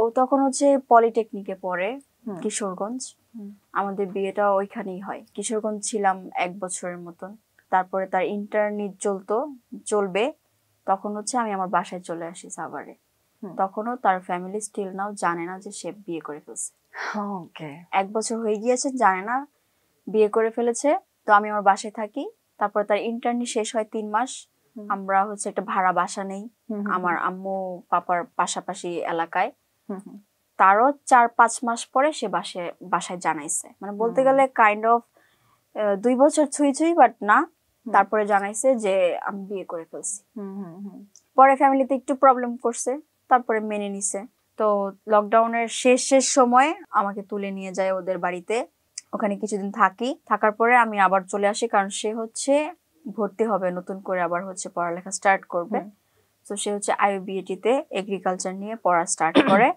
ও তখন হচ্ছে পলিটেকনিকে পড়ে, কিশোরগঞ্জ। আমাদের বিয়েটা ওইখানেই হয়। কিশোরগঞ্জ ছিলাম 1 বছরের মতন। তারপরে তার ইন্টার্নি চলবে, তখন হচ্ছে আমি আমার বাসায় চলে আসি সাভারে। তখনও তার ফ্যামিলি স্টিল নাও জানে না যে সে বিয়ে করে ফেলছে। ওকে, 1 বছর হয়ে গিয়েছে, জানে না বিয়ে করে ফেলেছে। তো আমি আমার বাসায় থাকি। তারপর তার ইন্টার্নি শেষ হয় 3 মাস। আমরা হচ্ছে একটা ভাড়া বাসা নেই, আমার আম্মু পাপার পাশাপাশি এলাকায়। তারও 4-5 মাস পরে সে বাসায় জানাইছে, মানে বলতে গেলে কাইন্ড অফ 2 বছর ছুঁই বাট না। তারপরে জানাইছে যে আমি বিয়ে করে ফেলছি। পরে ফ্যামিলিতে একটু প্রবলেম করছে, তারপরে মেনে নিছে। তো লকডাউনের শেষ সময় আমাকে তুলে নিয়ে যায় ওদের বাড়িতে। ওখানে কিছুদিন থাকার পরে আমি আবার চলে আসি, কারণ সে হচ্ছে ভর্তি হবে নতুন করে, আবার হচ্ছে পড়ালেখা স্টার্ট করবে। তো সে হচ্ছে IUBAT তে এগ্রিকালচার নিয়ে পড়া স্টার্ট করে।